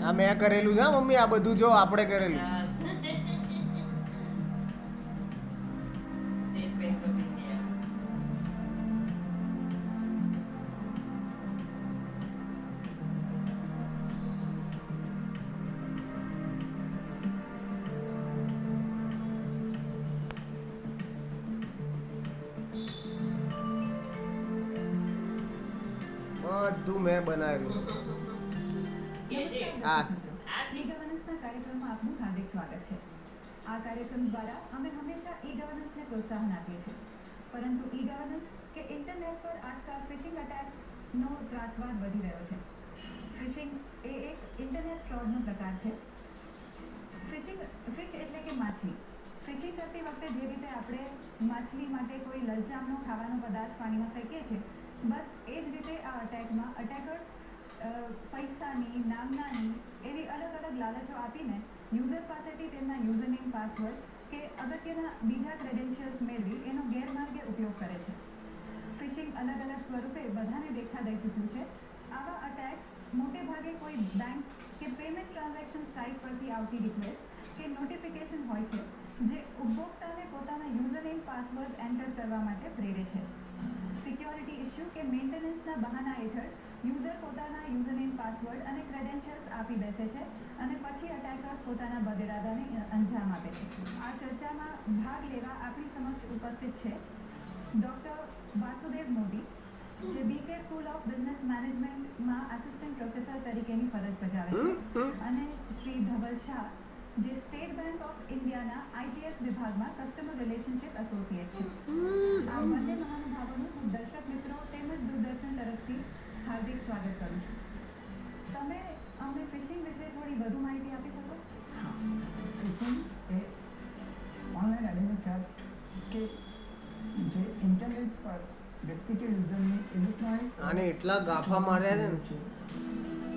આ મેં કરેલું છે મમ્મી, આ બધું જો આપણે કરેલું. બધું મેં બનાવેલું. આ ઈ-ગવર્નન્સના કાર્યક્રમમાં આપનું હાર્દિક સ્વાગત છે. આ કાર્યક્રમ દ્વારા અમે હંમેશા ઈ-ગવર્નન્સને પ્રોત્સાહન આપીએ છીએ, પરંતુ ઈ-ગવર્નન્સ કે ઇન્ટરનેટ પર આજકાલ ફિશિંગ અટેકનો ત્રાસવાદ વધી રહ્યો છે. ફિશિંગ એ એક ઇન્ટરનેટ ફ્રોડનો પ્રકાર છે. ફિશ એટલે કે માછલી. ફિશિંગ કરતી વખતે જે રીતે આપણે માછલી માટે કોઈ લલચામનો ખાવાનો પદાર્થ પાણીમાં ફેંકીએ છીએ, બસ એ જ રીતે આ અટેકમાં અટેકર્સ પૈસાની, નામનાની એવી અલગ અલગ લાલચો આપીને યુઝર પાસેથી તેમના યુઝરનેમ, પાસવર્ડ કે અગત્યના બીજા ક્રેડેન્શિયલ્સ મેળવી એનો ગેરમાર્ગે ઉપયોગ કરે છે. ફિશિંગ અલગ અલગ સ્વરૂપે બધાને દેખા દઈ ચૂક્યું છે. આવા અટેક્સ મોટે ભાગે કોઈ બેંક કે પેમેન્ટ ટ્રાન્ઝેક્શન સાઇટ પરથી આવતી રિક્વેસ્ટ કે નોટિફિકેશન હોય છે, જે ઉપભોક્તાને પોતાના યુઝરનેમ, પાસવર્ડ એન્ટર કરવા માટે પ્રેરે છે. સિક્યોરિટી ઇશ્યુ કે મેન્ટેનન્સના બહાના હેઠળ યુઝર પોતાના યુઝરનેમ, પાસવર્ડ અને ક્રેડેન્શિયલ્સ આપી બેસે છે અને પછી અટેકર્સ પોતાના બદઇરાદાને અંજામ આપે છે. આ ચર્ચામાં ભાગ લેવા આપણી સમક્ષ ઉપસ્થિત છે ડૉક્ટર વાસુદેવ મોદી, જે બીકે સ્કૂલ ઓફ બિઝનેસ મેનેજમેન્ટમાં આસિસ્ટન્ટ પ્રોફેસર તરીકેની ફરજ બજાવે છે, અને શ્રી ધવલ શાહ, જે સ્ટેટ બેંક ઓફ ઇન્ડિયાના આઈટીએસ વિભાગમાં કસ્ટમર રિલેશનશિપ એસોસિએટ છે. આ બંને મહાનુભાવોનું હું દર્શક મિત્રો તેમજ દૂરદર્શન તરફથી હાર્દિક સ્વાગત કરું છું. તમે અમને ફિશિંગ વિશે થોડી વધુ માહિતી આપી શકો? ફિશિંગ એ ઓનલાઈન આઈડેન્ટિટી થેફ્ટ કે જે ઇન્ટરનેટ પર વ્યક્તિ કે યુઝરની ઇલેક્ટ્રોનિક આને એટલા ગાફા માર્યા છે ને.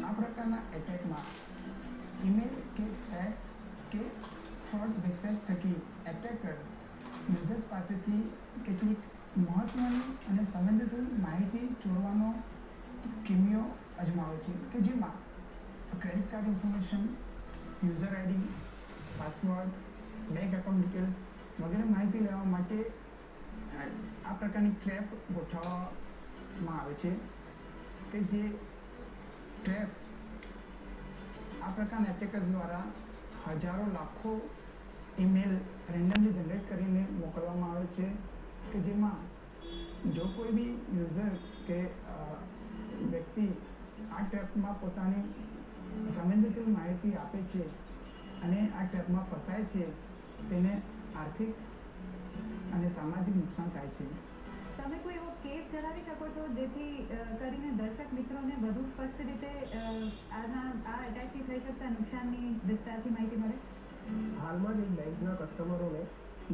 આ પ્રકારના એટેકમાં ઈમેલ કે ફેક કે ફ્રોડ વેબસાઇટ થકી એટેકર યુઝર્સ પાસેથી કેટલીક મહત્ત્વની અને સંવેદનશીલ માહિતી ચોરવાનો કિમિયો અજમાવે છે, કે જેમાં credit card information, user ID, password, bank account details વગેરે માહિતી લેવા માટે આ પ્રકારની ટ્રેપ ગોઠવવામાં આવે છે, કે જે ટ્રેપ આ પ્રકારના એટેકર્સ દ્વારા હજારો લાખો ઈમેલ રેન્ડમલી જનરેટ કરીને મોકલવામાં આવે છે, કે જેમાં જો કોઈ બી યુઝર કે વ્યક્તિ આ ટ્રેપમાં પોતાની સંવેદનશીલ માહિતી આપે છે અને આ ટ્રેપમાં ફસાય છે, તેને આર્થિક અને સામાજિક નુકસાન થાય છે. તમે કોઈ એવો કેસ જણાવી શકો છો જેથી કરીને દર્શક મિત્રોને વધુ સ્પષ્ટ રીતે આ એટેકથી થઈ શકતા નુકસાનની વિસ્તારથી માહિતી મળે? હાલમાં જ એક બેંકના કસ્ટમરોને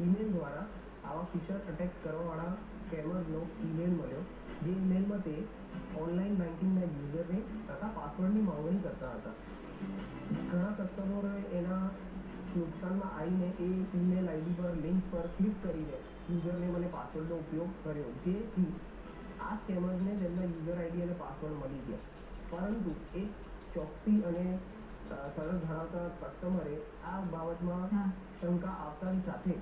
ઈમેલ દ્વારા આવા ફિશર અટેક્સ કરવાવાળા સ્કેમર્સનો ઈમેલ મળ્યો, જે ઈમેલમાં તે ઓનલાઈન બેન્કિંગના યુઝરને તથા પાસવર્ડની માંગણી કરતા હતા. ઘણા કસ્ટમરોએ એના નુકસાનમાં આવીને એ ઈમેલ આઈડી પર લિંક પર ક્લિક કરીને યુઝરનેમ અને પાસવર્ડનો ઉપયોગ કર્યો, જેથી આ સ્કેમર્સને તેમના યુઝર આઈડી અને પાસવર્ડ મળી ગયા. પરંતુ એક ચોકસી અને સરળ ધરાવતા કસ્ટમરે આ બાબતમાં શંકા આવતાની સાથે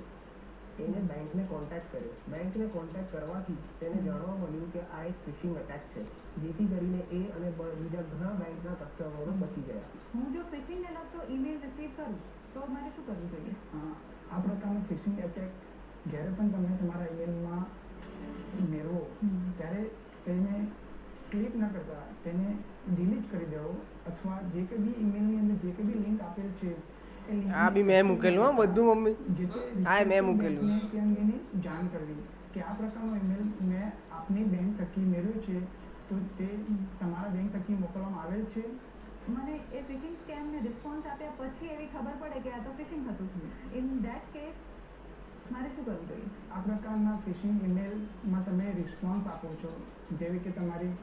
એને બેંકને કોન્ટેક્ટ કર્યો. બેંકને કોન્ટેક્ટ કરવાથી તેને જાણવા મળ્યું કે આ એક ફિશિંગ અટેક છે, જેથી કરીને એ અને બીજા ઘણા બેંકના કસ્ટમરો બચી ગયા. હું જો ફિશિંગને લગતો ઈમેલ રિસીવ કરું તો મારે શું કરવું જોઈએ? આ પ્રકારનો ફિશિંગ એટેક જ્યારે પણ તમે તમારા ઈમેલમાં મેળવો ત્યારે તેને ક્લિક ન કરતા તેને ડિલીટ કરી દેવો, અથવા જે કે બી ઈમેલની અંદર જે કે બી લિંક આપેલ છે એ લિંક આ બી મેં મૂકેલું હો બધું મમ્મી. હા મેં મૂકેલું. તે અંગેની જાણ કરવી કે આ પ્રકારનો ઈમેલ મેં આપની બેંક થકી મેળવ્યો છે, તો તે તમારા બેંક થકી મોકલવામાં આવેલ છે. મને એ ફિશિંગ સ્કેમને રિસ્પોન્સ આપ્યા પછી એવી ખબર પડે કે આ તો ફિશિંગ હતું, ઇન ધેટ કેસ મારે શું કરવું જોઈએ? આ પ્રકારના ફિશિંગ ઈમેલમાં તમે રિસ્પોન્સ આપો છો, જેવી કે તમારી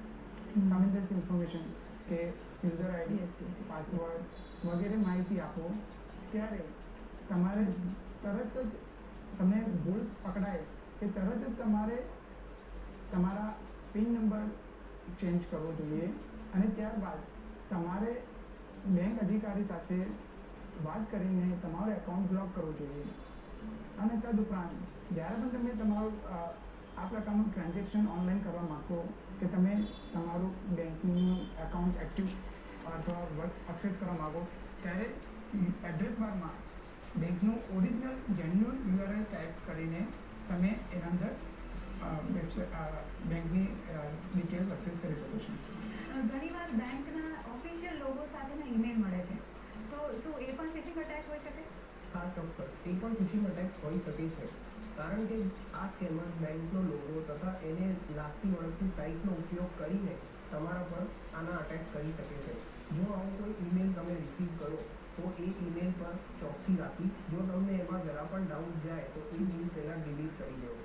સંવેદનશીલ ઇન્ફોર્મેશન કે યુઝર આઈડી, પાસવર્ડ વગેરે માહિતી આપો, ત્યારે તમારે તરત જ તમને ભૂલ પકડાય કે તરત જ તમારે તમારા પિન નંબર ચેન્જ કરવો જોઈએ, અને ત્યારબાદ તમારે બેંક અધિકારી સાથે વાત કરીને તમારું એકાઉન્ટ બ્લોક કરવું જોઈએ. અને તદુપરાંત જ્યારે પણ તમે તમારું આ પ્રકારનું ટ્રાન્ઝેક્શન ઓનલાઈન કરવા માગો કે તમે તમારું બેંકનું એકાઉન્ટ એક્ટિવ અથવા વર્ક એક્સેસ કરવા માગો ત્યારે એડ્રેસ બારમાં બેંકનું ઓરિજિનલ જેન્યુઅલ યુઆરએલ ટાઈપ કરીને તમે એના અંદર બેંકની ડિટેલ્સ એક્સેસ કરી શકો છો. ઘણીવાર બેંકના ઓફિશિયલ લોગો સાથેના ઈમેલ મળે છે, તો શું એ પણ ફિશિંગ અટેક હોઈ શકે? હા ચોક્કસ, એ પણ ફિશિંગ અટેક હોઈ શકે છે. કારણ કે આ સ્કેમર બેંકનો લોગો તથા એને લાગતી વળગતી સાઇટનો ઉપયોગ કરીને તમારા પર આના અટેક કરી શકે છે. જો આવો કોઈ ઈમેલ તમે રિસીવ કરો તો એ ઈમેલ પર ચોકસી રાખી, જો તમને એમાં જરા પણ ડાઉટ જાય તો એ ઈમેલ પહેલાં ડિલીટ કરી દેવો.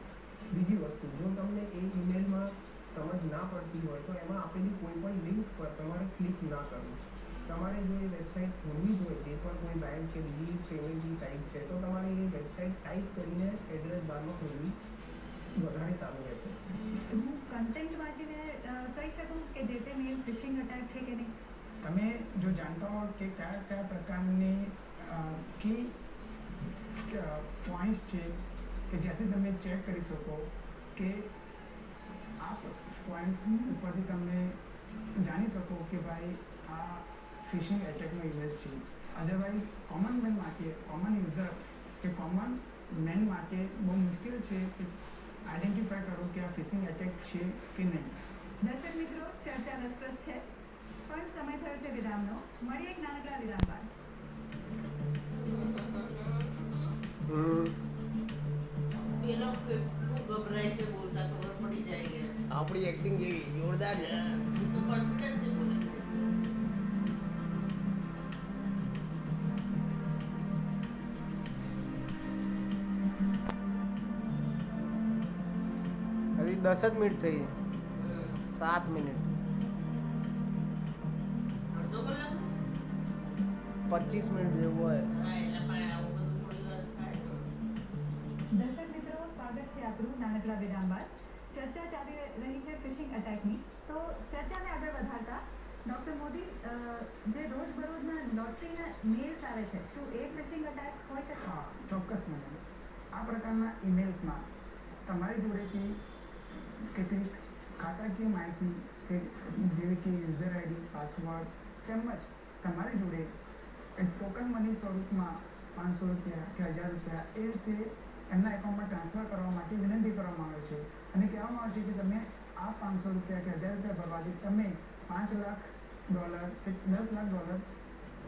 બીજી વસ્તુ, જો તમને એ ઈમેલમાં સમજ ના પડતી હોય તો એમાં આપેલી કોઈ પણ લિંક પર તમારે ક્લિક ના કરવું. તમારે જો એ વેબસાઇટ ખોલવી જ હોય, જે પણ કોઈ બેંક કે બીજી પેમેન્ટની સાઇટ છે, તો તમારે એ વેબસાઇટ ટાઈપ કરીને એડ્રેસ બારમાં ખોલવી વધારે સારું રહેશે. હું કન્ટેન્ટ વાંચીને કહી શકું કે જે તે મેલ ફિશિંગ અટેક છે કે નહીં? તમે જો જાણતા હો કે કયા કયા પ્રકારની કી પોઈન્ટ્સ છે કે જ્યાંથી તમે ચેક કરી શકો કે આ પોઈન્ટ્સ ઉપરથી તમે જાણી શકો કે ભાઈ આ ફિશિંગ એટેકનો ઇમેજ છે. અધરવાઇઝ કોમન મેન માટે, કોમન યુઝર કે કોમન મેન માટે બહુ મુશ્કેલ છે કે આઈડેન્ટિફાય કરો કે આ ફિશિંગ એટેક છે કે નહીં. દર્શક મિત્રો, ચર્ચા રસપ્રદ છે, પણ સમય થયો છે વિરામનો. મળીએ એક નાનકડા વિરામ બાદ. પેલો કેટલું ગભરાય છે બોલતા, ખબર પડી જાય કે આપણી એક્ટિંગ જેવી જોરદાર છે. તો કોન્ફિડન્સ બોલે છે. હજી 10 જ મિનિટ થઈ, 7 મિનિટ, અડધો કલાક 25 મિનિટ જેવું હોય. હા, એટલે પણ આવું બધું થોડી વાર થાય. દર્શક મિત્રો, સ્વાગત છે આપણું નાનકડા વિરામ બાદ. ચર્ચા ચાલી રહી છે ફિશિંગ અટેકની. તો ચર્ચાને આગળ વધારતા ડૉક્ટર મોદી, જે રોજબરોજના લોટરીના મેલ્સ આવે છે, શું એ ફિશિંગ અટેક હોઈ શકે? હા, ચોક્કસ મેડમ. આ પ્રકારના ઈમેલ્સમાં તમારી જોડેથી કેટલીક ખાતાકીય માહિતી કે જેવી કે યુઝર આઈડી, પાસવર્ડ તેમજ તમારી જોડે ટોકન મની સ્વરૂપમાં 500 રૂપિયા કે 1000 રૂપિયા એ રીતે એમના એકાઉન્ટમાં ટ્રાન્સફર કરવા માટે વિનંતી કરવામાં આવે છે અને કહેવામાં આવે છે કે તમે આ 500 રૂપિયા કે 1000 રૂપિયા ભરવાથી તમે $5 લાખ કે $10 લાખ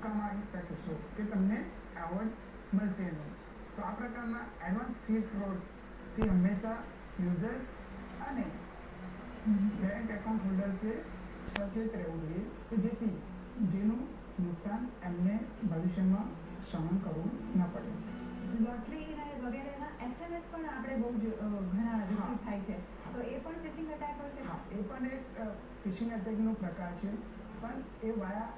કમાઈ શકશો કે તમને એવોર્ડ મળશે એનું. તો આ પ્રકારના એડવાન્સ ફી ફ્રોડથી હંમેશા યુઝર્સ અને બેંક એકાઉન્ટ હોલ્ડર્સે સચેત રહેવું જોઈએ કે જેથી જેનું નુકસાન એમને ભવિષ્યમાં સહન કરવું ન પડે. લોટરી વગેરેના SMS પણ આપણે બહુ જ ઘણા રિસીવ થાય છે, તો એ પણ ફિશિંગ અટેક હોય છે? હા, એ પણ એક ફિશિંગ અટેકનો પ્રકાર છે, પણ એ વાયા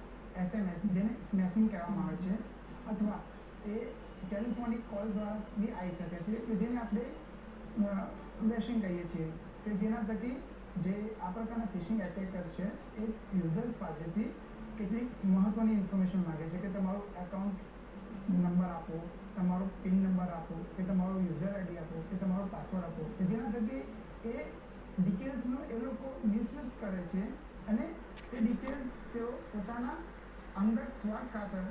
SMS જેને સ્મેશિંગ કહેવામાં આવે છે, અથવા એ ટેલિફોનિક કોલ દ્વારા બી આવી શકે છે કે જેને આપણે વેશિંગ કહીએ છીએ કે જેના થકી જે આ પ્રકારના ફિશિંગ એટેકર છે એ યુઝર્સ પાસેથી કેટલીક મહત્ત્વની ઇન્ફોર્મેશન માગે છે કે તમારું એકાઉન્ટ નંબર આપો, તમારો પિન નંબર આપો કે તમારો યુઝર આઈડી આપો કે તમારો પાસવર્ડ આપો કે જેના થકી એ ડિટેલ્સનો એ લોકો મિસયુઝ કરે છે અને એ ડિટેલ્સ તેઓ પોતાના અંગત સ્વાર્થ ખાતર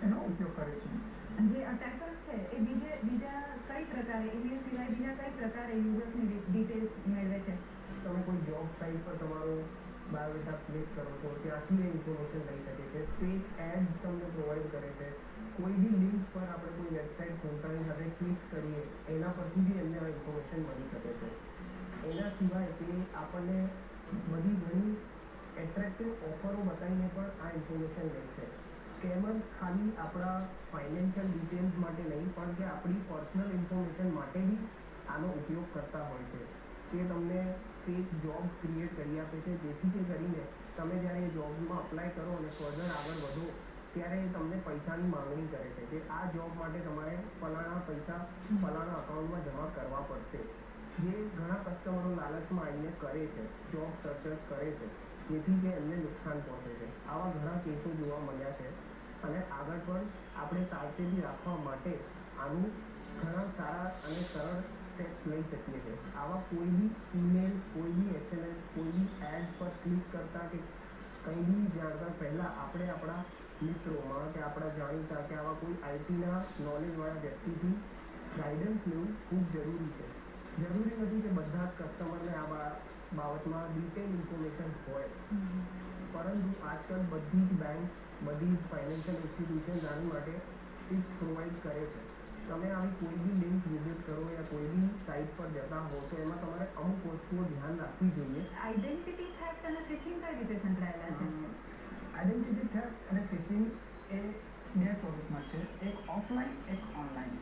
એનો ઉપયોગ કરે છે. જે અટેકર્સ છે એ બીજા કઈ પ્રકારે, ઈમેલ સિવાય બીજા કઈ પ્રકારે યુઝર્સની ડિટેલ્સ મેળવે છે? તમે કોઈ જોબ સાઇટ પર તમારો બાયોડેટા પ્લેસ કરો છો, ત્યાંથી એ ઇન્ફોર્મેશન લઈ શકે છે. ફેક એડ્સ તમને પ્રોવાઈડ કરે છે. કોઈ બી લિંક પર આપણે કોઈ વેબસાઇટ ખોલતાની સાથે ક્લિક કરીએ એના પરથી બી એમને આ ઇન્ફોર્મેશન મળી શકે છે. એના સિવાય તે આપણને બધી ઘણી એટ્રેક્ટિવ ઓફરો બતાવીને પણ આ ઇન્ફોર્મેશન લે છે. સ્કેમર્સ ખાલી આપણા ફાઇનાન્શિયલ ડિટેલ્સ માટે નહીં પણ કે આપણી પર્સનલ ઇન્ફોર્મેશન માટે બી આનો ઉપયોગ કરતા હોય છે. તે તમને ફેક જોબ્સ ક્રિએટ કરી આપે છે, જેથી કે કરીને તમે જ્યારે એ જોબમાં અપ્લાય કરો અને ફર્ધર આગળ વધો ત્યારે તમને પૈસાની માંગણી કરે છે કે આ જોબ માટે તમારે ફલાણા પૈસા ફલાણા અકાઉન્ટમાં જમા કરવા પડશે. જે ઘણા કસ્ટમરો લાલચમાં આવીને કરે છે, જોબ સર્ચર્સ કરે છે. જેથી કે એમને નુકસાન પહોંચે છે. આવા ઘણા કેસો જોવા મળ્યા છે અને આગળ પણ આપણે સાવચેતી રાખવા માટે આનું ઘણા સારા અને સરળ સ્ટેપ્સ લઈ શકીએ છીએ. આવા કોઈ બી ઈમેલ્સ, કોઈ બી SMS, કોઈ બી એડ્સ પર ક્લિક કરતા કે કંઈ બી જાણતા પહેલાં આપણે આપણા મિત્રોમાં કે આપણા જાણીતા કે આવા કોઈ આઈટીના નોલેજવાળા વ્યક્તિથી ગાઈડન્સ લેવું ખૂબ જરૂરી છે. જરૂરી નથી કે બધા જ કસ્ટમરને આ બાબતમાં ડિટેલ ઇન્ફોર્મેશન હોય, પરંતુ આજકાલ બધી જ બેંક્સ, બધી જ ફાઇનાન્શિયલ ઇન્સ્ટિટ્યુશન્સ આની માટે ટિપ્સ પ્રોવાઈડ કરે છે. તમે આવી કોઈ બી લિંક વિઝિટ કરો યા કોઈ બી સાઇટ પર જતા હો તો એમાં તમારે અમુક વસ્તુઓ ધ્યાન રાખવી જોઈએ. આઈડેન્ટિટી થેફ્ટ અને ફિશિંગ કઈ રીતે સંકળાયેલા છે? આઈડેન્ટિટી થેફ્ટ અને ફિશિંગ એ બે સ્વરૂપમાં છે, એક ઓફલાઈન, એક ઓનલાઈન.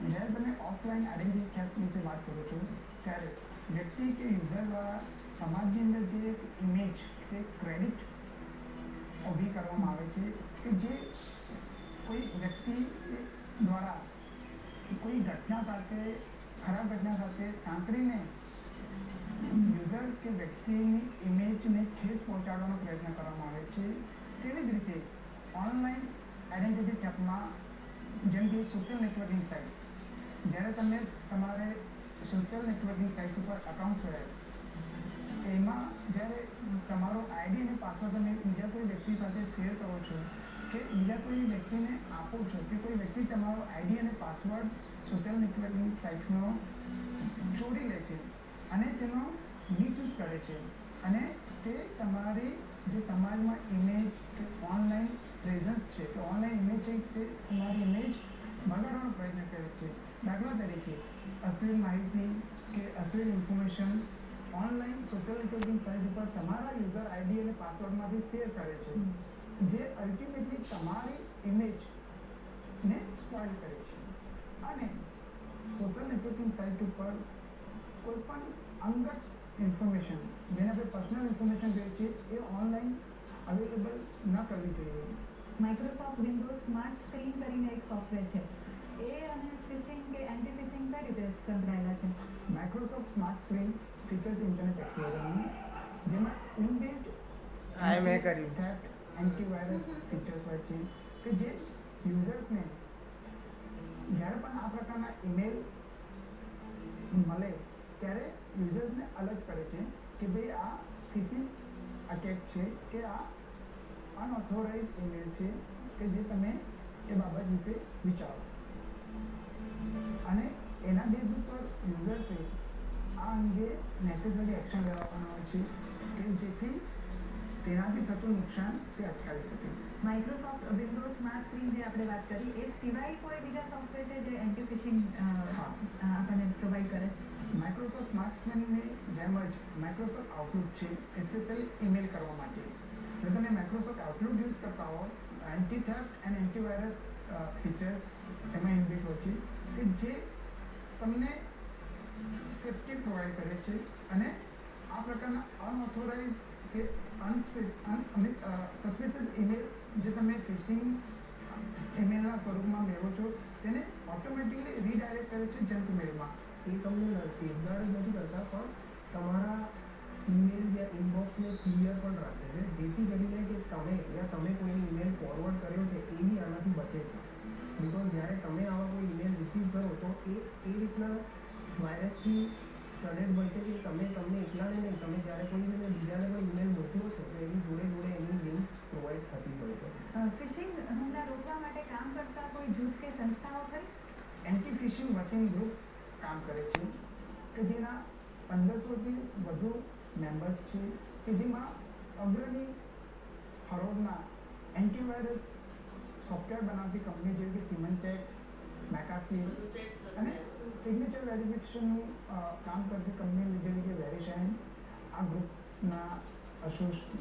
જ્યારે તમે ઓફલાઈન આઈડેન્ટિટી થેફ્ટ વિશે વાત કરો છો ત્યારે વ્યક્તિ કે યુઝર દ્વારા સમાજની અંદર જે એક ઇમેજ કે ક્રેડિટ ઊભી કરવામાં આવે છે કે જે કોઈ વ્યક્તિ દ્વારા કોઈ ઘટના સાથે, ખરાબ ઘટના સાથે સાંકળીને યુઝર કે વ્યક્તિની ઇમેજને ઠેસ પહોંચાડવાનો પ્રયત્ન કરવામાં આવે છે. તેવી જ રીતે ઓનલાઈન આઈડેન્ટિટી થેફ્ટમાં જેમ કે સોશિયલ નેટવર્કિંગ સાઇટ્સ, જ્યારે તમે તમારે સોશિયલ નેટવર્કિંગ સાઇટ્સ ઉપર અકાઉન્ટ્સ હોય એમાં જ્યારે તમારો આઈડી અને પાસવર્ડ તમે બીજા કોઈ વ્યક્તિ સાથે શેર કરો છો કે બીજા કોઈ વ્યક્તિને આપો છો કે કોઈ વ્યક્તિ તમારો આઈડી અને પાસવર્ડ સોશિયલ નેટવર્કિંગ સાઇટ્સનો ચોરી લે છે અને તેનો મિસયુઝ કરે છે અને તે તમારી જે સમાજમાં ઇમેજ કે ઓનલાઈન પ્રેઝન્સ છે કે ઓનલાઈન ઇમેજ છે તે તમારી ઇમેજ બગાડવાનો પ્રયત્ન કરે છે. દાખલા તરીકે અશ્લીલ માહિતી કે અશ્લીલ information online social networking site ઉપર તમારા યુઝર આઈડી અને પાસવર્ડમાંથી શેર કરે છે, જે અલ્ટિમેટલી તમારી ઇમેજને સ્પોઇલ કરે છે. અને સોશિયલ નેટવર્કિંગ સાઇટ ઉપર કોઈ પણ અંગત ઇન્ફોર્મેશન, જેને આપણે પર્સનલ ઇન્ફોર્મેશન કહીએ છીએ, એ ઓનલાઈન અવેલેબલ ન કરવી જોઈએ. માઇક્રોસોફ્ટ વિન્ડોઝ સ્માર્ટ સ્ક્રીન કરીને એક સોફ્ટવેર છે, એ અને ફિશિંગ કે એન્ટી ફિશિંગ કઈ રીતે સંકળાયેલા છે? Microsoft smart screen features internet એક્સપ્લોરરનું, જેમાં ઇનબિલ્ટ મેં કર્યું. થેફ્ટ એન્ટીવાયરસ ફીચર્સ હોય છે કે જે યુઝર્સને જ્યારે પણ આ પ્રકારના ઈમેલ મળે ત્યારે યુઝર્સને અલર્ટ કરે છે કે ભાઈ આ ફિશિંગ અટેક છે કે આ અનઓથોરાઇઝ ઈમેલ છે કે જે તમે એ બાબત વિશે વિચારો. અને એના બેઝ ઉપર યુઝર્સે આ અંગે નેસેસરી એક્શન લેવાનો હોય છે કે જેથી તેનાથી થતું નુકસાન તે અટકાવી શકે. માઇક્રોસોફ્ટ વિન્ડોઝ સ્માર્ટ સ્ક્રીન જે આપણે વાત કરી, એ સિવાય કોઈ બીજા સોફ્ટવેર છે જે એન્ટી ફિશિંગ આપણને પ્રોવાઈડ કરે? માઇક્રોસોફ્ટ સ્માર્ટ સ્ક્રીનની જેમ જ માઇક્રોસોફ્ટ આઉટલુક છે, સ્પેશિયલી ઈમેલ કરવા માટે. જો તમે માઇક્રોસોફ્ટ આઉટલુક યુઝ કરતા હો, anti theft and antivirus features એમાં ઇનબિલ્ટ હોય છે કે જે તમને સેફ્ટી પ્રોવાઈડ કરે છે અને આ પ્રકારના અનઓથોરાઇઝ કે સસ્પિશિયસ ઈમેલ જે તમે ફિશિંગ ઈમેલના સ્વરૂપમાં મેળવો છો તેને ઓટોમેટિકલી રીડાયરેક્ટ કરે છે જંક મેલમાં. એ તમને સેફગાર્ડ જ નથી કરતા, પણ તમારા ઈમેલ યા ઇનબોક્સને ક્લિયર પણ રાખે છે, જેથી કરીને કે તમે યા તમે કોઈને ઈમેલ ફોરવર્ડ કર્યો છે એ બી આનાથી બચે છે. બિકોઝ જ્યારે તમે આવા કોઈ ઈમેલ રિસીવ કરો તો એ રીતના વાયરસથી સ્ટડેડ હોય છે કે તમને એકલાને નહીં, તમે જ્યારે કોઈ બીજાને પણ ઈમેલ મોકલો છો તો એની જોડે એની લિંક્સ પ્રોવાઈડ થતી હોય છે. ફિશિંગ હુમલા રોકવા માટે કામ કરતા કોઈ જૂથ કે સંસ્થાઓ ખરી? એન્ટી ફિશિંગ વર્કિંગ ગ્રુપ કામ કરે છે કે જેના 1500થી વધુ મેમ્બર્સ છે કે જેમાં અગ્રણી હરોળના એન્ટીવાયરસ સોફ્ટવેર બનાવતી કંપની જેવી કે સિમન્ટેક, મેકાફી બધું સેટ કરી અને સિગ્નેચર વેરિફિકેશનનું કામ કરતી કંપની જેવી કે વેરીશાઇન આ ગ્રુપના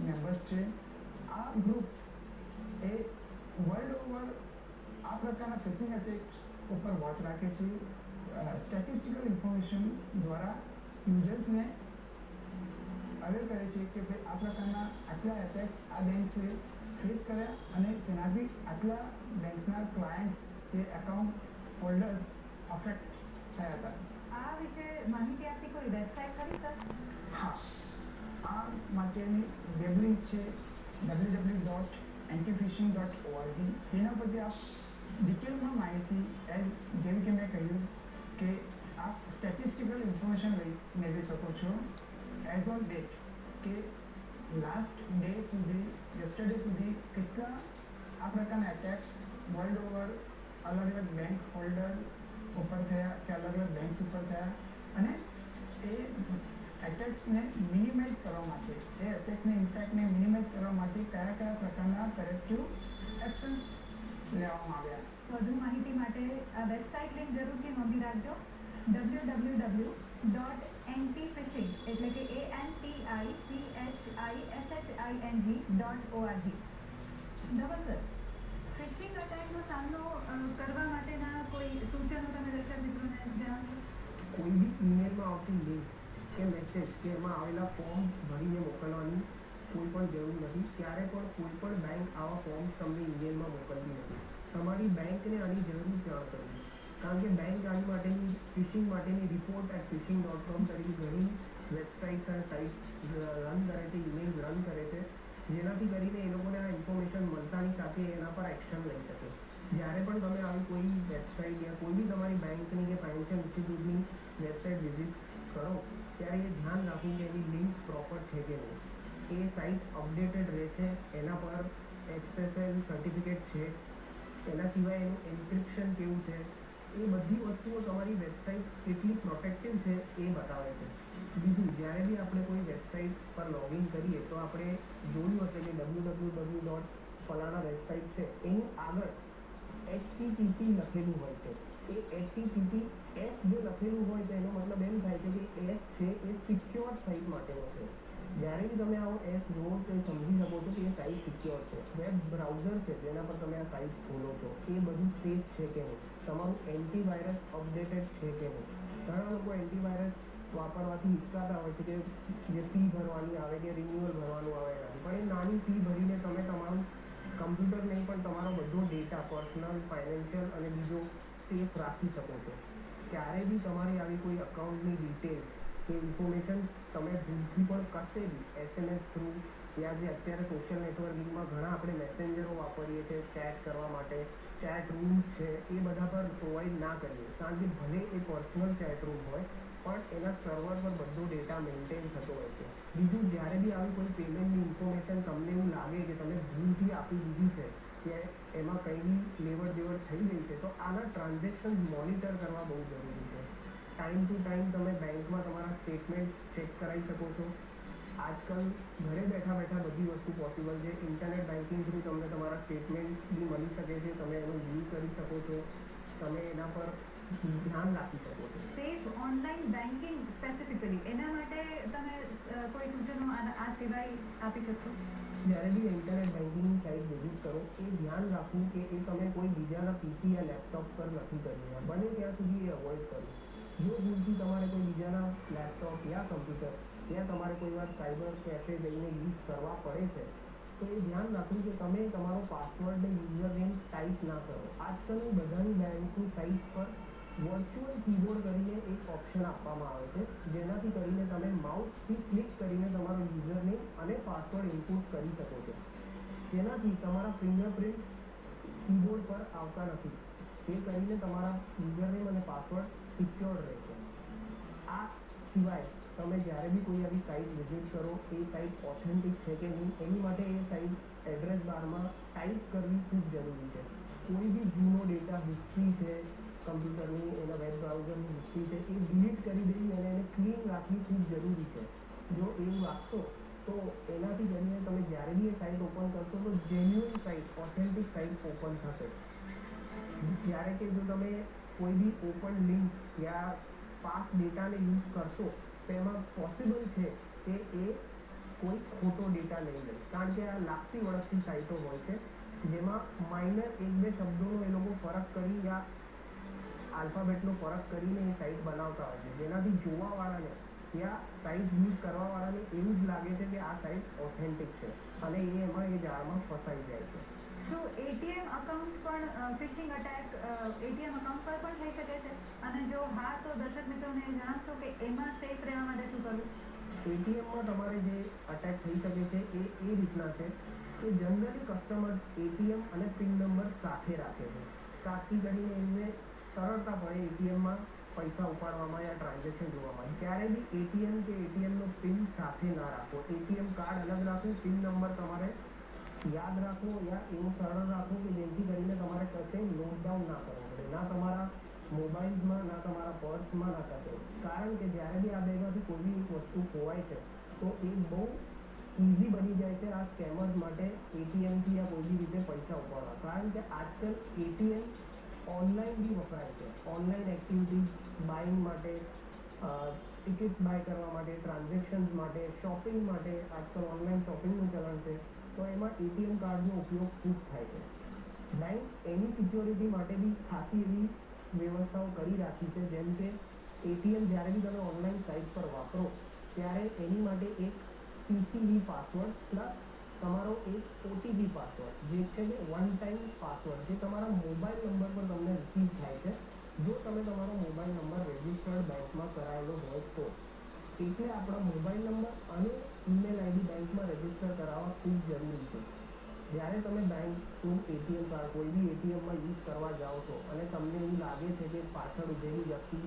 મેમ્બર્સ છે. આ ગ્રુપ એ વર્લ્ડ ઓવર આ પ્રકારના ફિશિંગ અટેક્સ ઉપર વોચ રાખે છે. સ્ટેટિસ્ટિકલ ઇન્ફોર્મેશન દ્વારા યુઝર્સને અવેર કરે છે કે ભાઈ આ પ્રકારના આટલા એટેક્સ આ બેંક્સે ફેસ કર્યા અને તેનાથી આટલા બેંક્સના ક્લાયન્ટ્સ કે એકાઉન્ટ હોલ્ડર્સ અફેક્ટ થયા હતા. આ વિશે માહિતી આપતી કોઈ વેબસાઇટ ખરી સર? હા, આ માટે માટેની વેબ લિંક છે www.antifishing.org, જેના પરથી આપ ડિટેલમાં માહિતી જેમ કે મેં કહ્યું કે આપ સ્ટેટિસ્ટિકલ ઇન્ફોર્મેશન મેળવી શકો છો એઝ ઓન ડેટ, કે લાસ્ટ ડે સુધી, યસ્ટરડે સુધી કેટલા આ પ્રકારના એટેક્સ વર્લ્ડ ઓવર અલગ અલગ બેંક હોલ્ડર્સ ઉપર થયા કે અલગ અલગ બેંક્સ ઉપર થયા, અને એ એટેક્સને મિનિમાઇઝ કરવા માટે, એ એટેક્સને ઇમ્પેક્ટને મિનિમાઇઝ કરવા માટે કયા કયા પ્રકારના કરેક્ટિવ એક્શન્સ લેવામાં આવ્યા. વધુ માહિતી માટે આ વેબસાઇટ લિંક જરૂરથી નોંધી રાખજો, www.antifishing એટલે કે ANTIPHISHING.org. ધવલ સર, ફિશિંગ અટેકનો સામનો કરવા માટેના કોઈ સૂચનો તમે દર્શક મિત્રોને જણાવશો? કોઈ બી ઈમેલમાં આવતી લિંક કે મેસેજ કે એમાં આવેલા ફોર્મ્સ ભરીને મોકલવાની કોઈ પણ જરૂર નથી. ક્યારે પણ કોઈ પણ બેંક આવા ફોર્મ્સ તમને ઈમેલમાં મોકલતી નથી. તમારી બેંકને આની જરૂર જાણ કરવી, કારણ કે બેંક આની માટેની ફિશિંગ માટેની report@fishing.com તરીકે ઘણી વેબસાઇટ્સ અને સાઇટ્સ રન કરે છે, ઈમેલ્સ રન કરે છે, જેનાથી કરીને એ લોકોને આ ઇન્ફોર્મેશન મળતાની સાથે એના પર એક્શન લઈ શકે. જ્યારે પણ તમે આવી કોઈ વેબસાઇટ યા કોઈ બી તમારી બેંકની કે ફાઇનાન્શિયલ ઇન્સ્ટિટ્યૂટની વેબસાઇટ વિઝિટ કરો ત્યારે એ ધ્યાન રાખવું કે એની લિંક પ્રોપર છે કે નહીં, એ સાઇટ અપડેટેડ રહે છે, એના પર SSL સર્ટિફિકેટ છે, એના સિવાય એનું એન્ક્રિપ્શન કેવું છે, એ બધી વસ્તુઓ તમારી વેબસાઇટ કેટલી પ્રોટેક્ટિવ છે એ બતાવે છે. બીજું, જ્યારે બી આપણે કોઈ વેબસાઇટ પર લોગિન કરીએ તો આપણે જોયું હશે કે www. ફલાણા વેબસાઇટ છે એની આગળ HTTP લખેલું હોય છે. એ HTTPS જો લખેલું હોય તો એનો મતલબ એમ થાય છે કે S છે એ સિક્યોર સાઇટ માટેનો છે. જ્યારે બી તમે આવો S જુઓ તો એ સમજી શકો છો કે એ સાઇટ સિક્યોર છે. વેબ બ્રાઉઝર છે જેના પર તમે આ સાઇટ્સ ખોલો છો એ બધું સેફ છે કે નહીં, તમારું એન્ટીવાયરસ અપડેટેડ છે કે નહીં. ઘણા લોકો એન્ટીવાયરસ વાપરવાથી હિચકાતા હોય છે કે જે ફી ભરવાની આવે કે રિન્યુઅલ ભરવાનું આવે એનાથી, પણ એ નાની ફી ભરીને તમે તમારું કમ્પ્યુટર નહીં પણ તમારો બધો ડેટા, પર્સનલ, ફાઇનાન્શિયલ અને બીજો સેફ રાખી શકો છો. ક્યારે બી તમારી આવી કોઈ અકાઉન્ટની ડિટેલ્સ કે ઇન્ફોર્મેશન્સ તમે ભૂલથી પણ કશે બી SMS થ્રુ યા જે અત્યારે સોશિયલ નેટવર્કિંગમાં ઘણા આપણે મેસેન્જરો વાપરીએ છીએ ચેટ કરવા માટે, ચેટ રૂમ્સ છે, એ બધા પર પ્રોવાઈડ ના કરીએ, કારણ કે ભલે એ પર્સનલ ચેટ રૂમ હોય પણ એના સર્વર પર બધો ડેટા મેન્ટેન થતો હોય છે. બીજું, જ્યારે બી આવી કોઈ પેમેન્ટની ઇન્ફોર્મેશન તમને એવું લાગે કે તમે ભૂલથી આપી દીધી છે કે એમાં કંઈ બી લેવડ દેવડ થઈ ગઈ છે, તો આના ટ્રાન્ઝેક્શન મોનિટર કરવા બહુ જરૂરી છે. ટાઈમ ટુ ટાઈમ તમે બેંકમાં તમારા સ્ટેટમેન્ટ્સ ચેક કરાવી શકો છો. આજકાલ ઘરે બેઠા બેઠા બધી વસ્તુ પોસિબલ છે. ઇન્ટરનેટ બેન્કિંગ થ્રુ તમને તમારા સ્ટેટમેન્ટ્સ બી મળી શકે છે, તમે એનો વ્યૂ કરી શકો છો, તમે એના પર ધ્યાન રાખી શકો છો. સેફ ઓનલાઈન બેન્કિંગ સ્પેસિફિકલી એના માટે તમે કોઈ સૂચનો આ સિવાય આપી શકશો? જ્યારે બી ઇન્ટરનેટ બેન્કિંગની સાઇટ વિઝિટ કરો એ ધ્યાન રાખવું કે એ તમે કોઈ બીજાના PC યા લેપટોપ પર નથી કરી રહ્યા. બને ત્યાં સુધી એ અવોઇડ કરવું. જો ભૂલથી તમારે કોઈ બીજાના લેપટોપ યા કમ્પ્યુટર ત્યાં તમારે કોઈ વાર સાયબર કેફે જઈને યુઝ કરવા પડે છે તો એ ધ્યાન રાખવું કે તમે તમારો પાસવર્ડ ને યુઝર નેમ ટાઈપ ના કરો. આજકાલની બધાની બેંકની સાઇટ્સ પર વર્ચ્યુઅલ કીબોર્ડ કરીને એક ઓપ્શન આપવામાં આવે છે, જેનાથી કરીને તમે માઉસથી ક્લિક કરીને તમારો યુઝર નેમ અને પાસવર્ડ ઇનપુટ કરી શકો છો, જેનાથી તમારા ફિંગરપ્રિન્ટ્સ કીબોર્ડ પર આવતા નથી, જે કરીને તમારા યુઝર નેમ અને પાસવર્ડ સિક્યોર રહે છે. આ સિવાય તમે જ્યારે બી કોઈ આવી સાઇટ વિઝિટ કરો એ સાઇટ ઓથેન્ટિક છે કે નહીં એની માટે એ સાઇટ એડ્રેસ બારમાં ટાઈપ કરવી ખૂબ જરૂરી છે. કોઈ બી જૂનો ડેટા, હિસ્ટ્રી છે કમ્પ્યુટરની, એના વેબ બ્રાઉઝરની હિસ્ટ્રી છે, એ ડિલીટ કરી દેવી અને એને ક્લીન રાખવી ખૂબ જરૂરી છે. જો એવું રાખશો તો એનાથી કરીને તમે જ્યારે બી એ સાઇટ ઓપન કરશો તો genuine site, authentic site open થશે. જ્યારે કે જો તમે કોઈ બી ઓપન લિંક યા પાસ ડેટાને યુઝ કરશો તો એમાં પોસિબલ છે કે એ કોઈ ખોટો ડેટા લઈ લે, કારણ કે આ લાગતી વળગતી સાઇટો હોય છે જેમાં માઇનર 1-2 શબ્દોનો એ લોકો ફરક કરી યા આલ્ફાબેટનો ફરક કરીને એ સાઇટ બનાવતા હોય છે, જેનાથી જોવાવાળાને યા સાઇટ યુઝ કરવાવાળાને એવું જ લાગે છે કે આ સાઇટ ઓથેન્ટિક છે અને એ એમાં એ જાળમાં ફસાઈ જાય છે. શું ATM અકાઉન્ટ પણ ફિશિંગ અટેક ATM અકાઉન્ટ પર પણ થઈ શકે છે? અને જો હા તો દર્શક મિત્રોને જણાવશો કે એમાં સેફ રહેવા માટે શું કરવું? એટીએમમાં તમારે જે અટેક થઈ શકે છે એ રીતના છે કે જનરલી કસ્ટમર્સ એટીએમ અને પિન નંબર સાથે રાખે છે, તાકી કરીને એમને સરળતા પડે એટીએમમાં પૈસા ઉપાડવામાં યા ટ્રાન્ઝેક્શન જોવામાં. ક્યારે બી એટીએમ કે એટીએમનો પિન સાથે ના રાખો. એટીએમ કાર્ડ અલગ રાખો, પિન નંબર તમારે યાદ રાખો યા એવું સરળ રાખો કે જેથી કરીને તમારે કશે નોટ ડાઉન ના કરવું પડે, ના તમારા મોબાઈલ્સમાં, ના તમારા પર્સમાં, ના કશે. કારણ કે જ્યારે બી આ બેમાંથી કોઈ બી એક વસ્તુ ખોવાય છે તો એ બહુ ઇઝી બની જાય છે આ સ્કેમર્સ માટે એટીએમથી યા કોઈ બી રીતે પૈસા ઉપાડવા. કારણ કે આજકાલ એટીએમ ઓનલાઈન બી વપરાય છે. ઓનલાઈન એક્ટિવિટીઝ બાઇંગ માટે, ટિકિટ્સ બાય કરવા માટે, ટ્રાન્ઝેક્શન્સ માટે, શોપિંગ માટે આજકાલ ઓનલાઈન શોપિંગનું ચલણ છે, તો એમાં એટીએમ કાર્ડનો ઉપયોગ ખૂબ થાય છે. બેંક એની સિક્યોરિટી માટે બી ખાસી એવી વ્યવસ્થાઓ કરી રાખી છે, જેમ કે એટીએમ જ્યારે બી તમે ઓનલાઈન સાઇટ પર વાપરો ત્યારે એની માટે એક CCV પાસવર્ડ પ્લસ તમારો એક OTP પાસવર્ડ જે છે કે વન ટાઈમ પાસવર્ડ જે તમારા મોબાઈલ નંબર પર તમને રિસીવ થાય છે જો તમે તમારો મોબાઈલ નંબર રજિસ્ટર્ડ બેંકમાં કરાયેલો હોય તો. એટલે આપણા મોબાઈલ નંબર અને ઈમેલ આઈડી બેંકમાં રજિસ્ટર કરાવવા ખૂબ જરૂરી છે. જ્યારે તમે બેંકનું એટીએમ કાર્ડ કોઈ બી એટીએમમાં યુઝ કરવા જાઓ છો અને તમને એવું લાગે છે કે પાછળ ઉભેલી વ્યક્તિ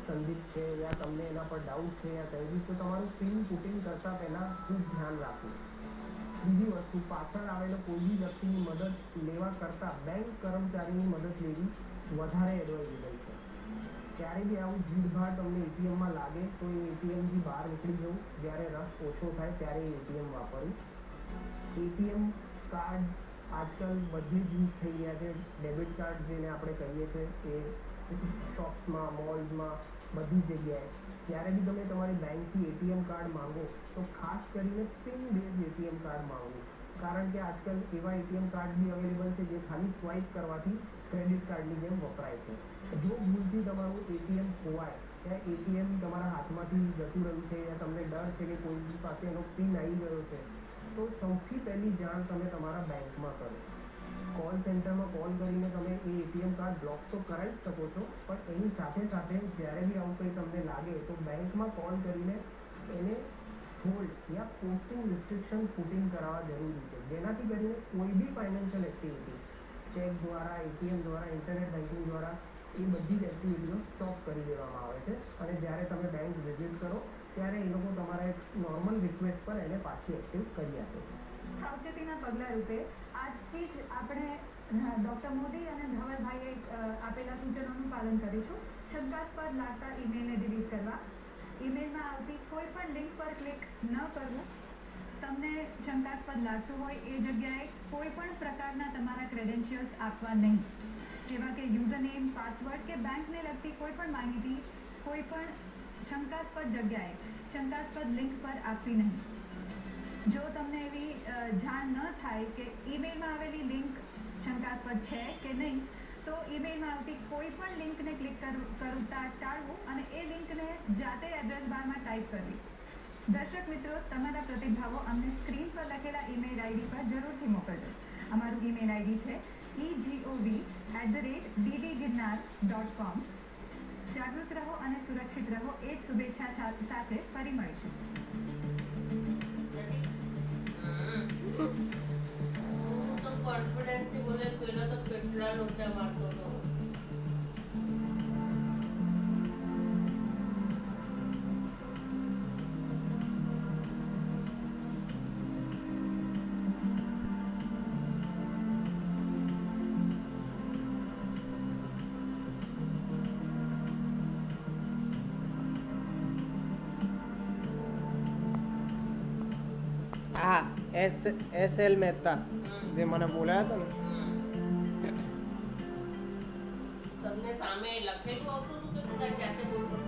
સંદિગ્ધ છે યા તમને એના પર ડાઉટ છે યા કંઈ બી, તો તમારું પિન પુટિંગ કરતાં પહેલાં ખૂબ ધ્યાન રાખવું. બીજી વસ્તુ, પાછળ આવેલો કોઈ બી વ્યક્તિની મદદ લેવા કરતાં બેંક કર્મચારીની મદદ લેવી વધારે એડવાઇઝેબલ છે. જ્યારે બી આવું ભીડભાડ તમને એટીએમમાં લાગે તો એ એટીએમથી બહાર નીકળી જવું, જ્યારે રશ ઓછો થાય ત્યારે એટીએમ વાપરવું. એટીએમ કાર્ડ્સ આજકાલ બધી જ યુઝ થઈ રહ્યા છે. ડેબિટ કાર્ડ જેને આપણે કહીએ છીએ એ શોપ્સમાં, મોલ્સમાં, બધી જ જગ્યાએ જ્યારે બી તમે તમારી બેંકથી એટીએમ કાર્ડ માંગો તો ખાસ કરીને પિન બેઝ એટીએમ કાર્ડ માંગવું. કારણ કે આજકાલ એવા એટીએમ કાર્ડ બી અવેલેબલ છે જે ખાલી સ્વાઇપ કરવાથી ક્રેડિટ કાર્ડની જેમ વપરાય છે. જો ભૂલથી તમારું એટીએમ ખોવાય યા એટીએમ તમારા હાથમાંથી જતું રહ્યું છે યા તમને ડર છે કે કોઈ પાસે એનો પિન આવી ગયો છે તો સૌથી પહેલી જાણ તમે તમારા બેંકમાં કરો. કોલ સેન્ટરમાં કોલ કરીને તમે એ એટીએમ કાર્ડ બ્લોક તો કરાવી જ શકો છો, પણ એની સાથે સાથે જ્યારે બી આવું કંઈ તમને લાગે તો બેંકમાં કોલ કરીને એને હોલ્ડ યા પોસ્ટિંગ રિસ્ટ્રિક્શન્સ પુટિંગ કરાવવા જરૂરી છે, જેનાથી કરીને કોઈ બી ફાઇનાન્શિયલ એક્ટિવિટી ચેક દ્વારા, એટીએમ દ્વારા, ઇન્ટરનેટ બેન્કિંગ દ્વારા એ બધી જ એક્ટિવિટીઓ સ્ટોપ કરી દેવામાં આવે છે. અને જ્યારે તમે બેંક વિઝિટ કરો ત્યારે એ લોકો તમારા એક નોર્મલ રિક્વેસ્ટ પર એને પાછી એક્ટિવ કરી આપે છે. સાવચેતીના પગલાં રૂપે આજથી જ આપણે ડૉક્ટર મોદી અને ધવલભાઈએ આપેલા સૂચનોનું પાલન કરીશું. શંકાસ્પદ લાગતા ઈમેલને ડિલીટ કરવા, ઈમેલમાં આવતી કોઈ પણ લિંક પર ક્લિક ન કરવું, તમને શંકાસ્પદ લાગતું હોય એ જગ્યાએ કોઈ પણ પ્રકારના તમારા ક્રેડેન્શિયલ્સ આપવા નહીં, જેવા કે યુઝરનેમ, પાસવર્ડ કે બેંકને લગતી કોઈ પણ માહિતી કોઈ પણ શંકાસ્પદ જગ્યાએ, શંકાસ્પદ લિંક પર આપવી નહીં. જો તમને એવી જાણ ન થાય કે ઈમેલમાં આવેલી લિંક શંકાસ્પદ છે કે નહીં, તો ઈમેલમાં આવતી કોઈ પણ લિંકને ક્લિક કરતા ટાળવું અને એ લિંકને જાતે એડ્રેસ બારમાં ટાઈપ કરવી. દર્શક મિત્રો, તમારા પ્રતિભાવો અમને સ્ક્રીન પર લખેલા ઈમેલ આઈડી પર જરૂરથી મોકલજો. અમારું ઈમેલ આઈડી છે egov@ddgirnar.com. જાગૃત રહો અને સુરક્ષિત રહો એ જ શુભેચ્છા સાથે ફરી મળીશું. હું તો કોન્ફિડન્સથી બોલે, પેલો તો કેટલા લોચા મારતો હતો. હા, SL મહેતા જે મને બોલાયા હતા ને, તમને સામે લખેલું આવતું હતું કે તું તારી જાતે બોલતો?